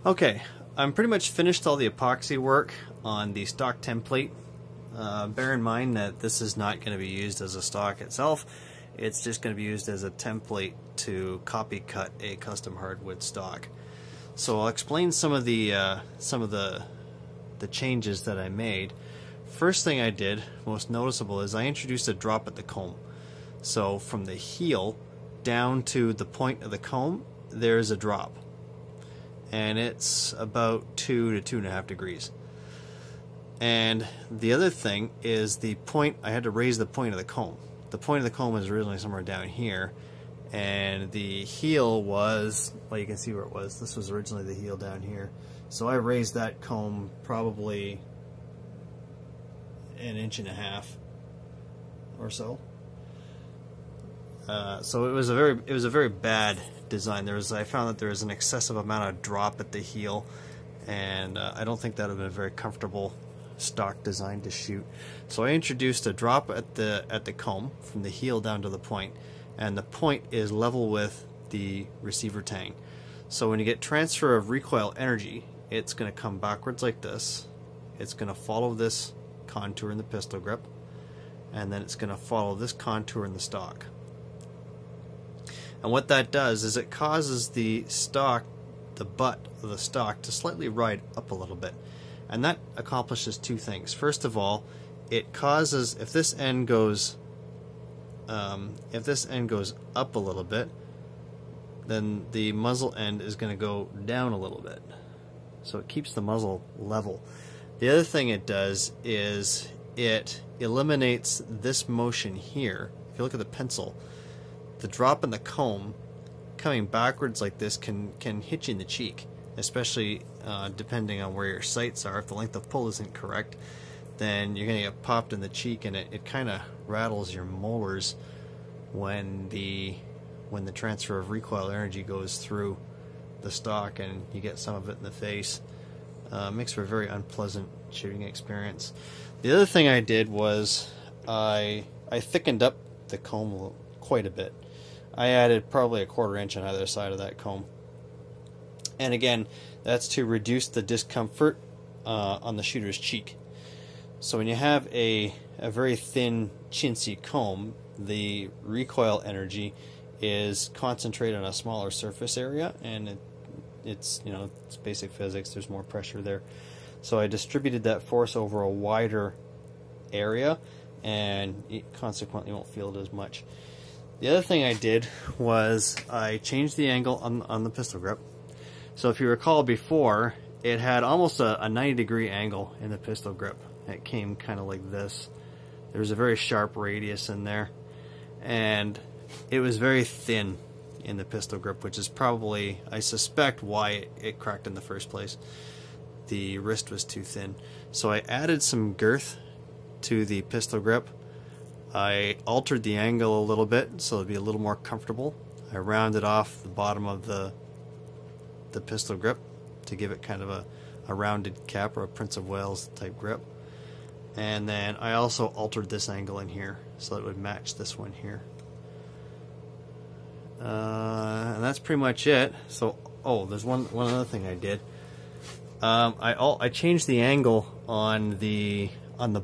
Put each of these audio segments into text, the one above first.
Okay, I'm pretty much finished all the epoxy work on the stock template. Bear in mind that this is not going to be used as a stock itself. It's just going to be used as a template to copy cut a custom hardwood stock. So I'll explain some of the changes that I made. First thing I did, most noticeable, is I introduced a drop at the comb. So from the heel down to the point of the comb, there's a drop. And it's about 2 to 2.5 degrees. And the other thing is the point, I had to raise the point of the comb. The point of the comb was originally somewhere down here, and the heel was, well, you can see where it was. This was originally the heel down here. So I raised that comb probably 1.5 inches or so. So it was a very bad design. I found that there was an excessive amount of drop at the heel, and I don't think that would have been a very comfortable stock design to shoot. So I introduced a drop at the comb from the heel down to the point, and the point is level with the receiver tang. So when you get transfer of recoil energy, it's going to come backwards like this. It's going to follow this contour in the pistol grip, and then it's going to follow this contour in the stock. And what that does is it causes the stock, the butt of the stock, to slightly ride up a little bit. And that accomplishes two things. First of all, it causes, if this end goes up a little bit, then the muzzle end is going to go down a little bit. So it keeps the muzzle level. The other thing it does is it eliminates this motion here. If you look at the pencil, the drop in the comb coming backwards like this can hit you in the cheek, especially depending on where your sights are. If the length of pull isn't correct, then you're going to get popped in the cheek, and it kind of rattles your molars when the transfer of recoil energy goes through the stock and you get some of it in the face. Makes for a very unpleasant shooting experience. The other thing I did was I thickened up the comb quite a bit. I added probably 1/4 inch on either side of that comb. And again, that's to reduce the discomfort on the shooter's cheek. So when you have a very thin, chintzy comb, the recoil energy is concentrated on a smaller surface area, and it's basic physics. There's more pressure there. So I distributed that force over a wider area, and it consequently won't feel it as much. The other thing I did was I changed the angle on the pistol grip. So if you recall before, it had almost a 90-degree angle in the pistol grip. It came kind of like this. There was a very sharp radius in there, and it was very thin in the pistol grip, which is probably, I suspect, why it cracked in the first place. The wrist was too thin. So I added some girth to the pistol grip. I altered the angle a little bit so it'd be a little more comfortable. I rounded off the bottom of the pistol grip to give it kind of a rounded cap, or a Prince of Wales type grip. And then I also altered this angle in here so that it would match this one here. And that's pretty much it. So, there's one other thing I did. I changed the angle on the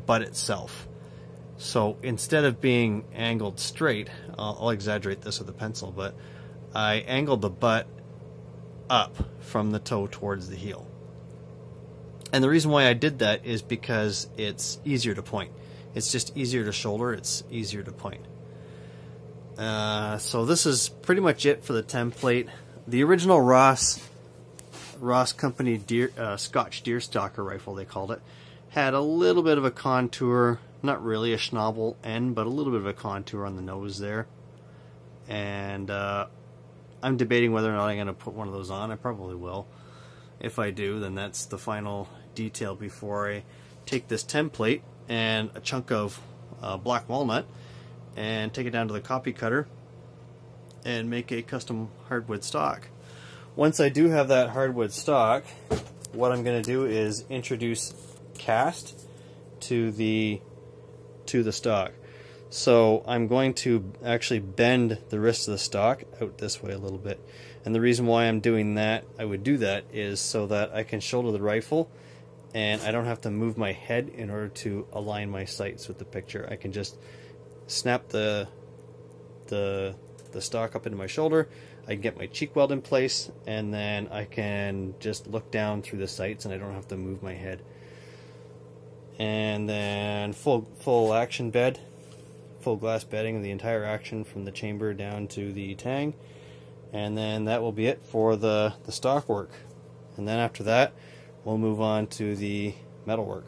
butt itself. So instead of being angled straight, I'll exaggerate this with a pencil, but I angled the butt up from the toe towards the heel. And the reason why I did that is because it's easier to point. It's just easier to shoulder, it's easier to point. So this is pretty much it for the template. The original Ross Company Scotch Deerstalker rifle, they called it, had a little bit of a contour, not really a schnabel end, but a little bit of a contour on the nose there. And I'm debating whether or not I'm going to put one of those on. I probably will. If I do, then that's the final detail before I take this template and a chunk of black walnut and take it down to the copy cutter and make a custom hardwood stock. Once I do have that hardwood stock, what I'm going to do is introduce cast to the stock. So I'm going to actually bend the wrist of the stock out this way a little bit, And the reason why I'm doing that, I would do that, is so that I can shoulder the rifle and I don't have to move my head in order to align my sights with the picture. I can just snap the stock up into my shoulder, I can get my cheek weld in place, and then I can just look down through the sights and I don't have to move my head. And then full action bed, full glass bedding of the entire action from the chamber down to the tang. And then that will be it for the stock work. And then after that, we'll move on to the metal work.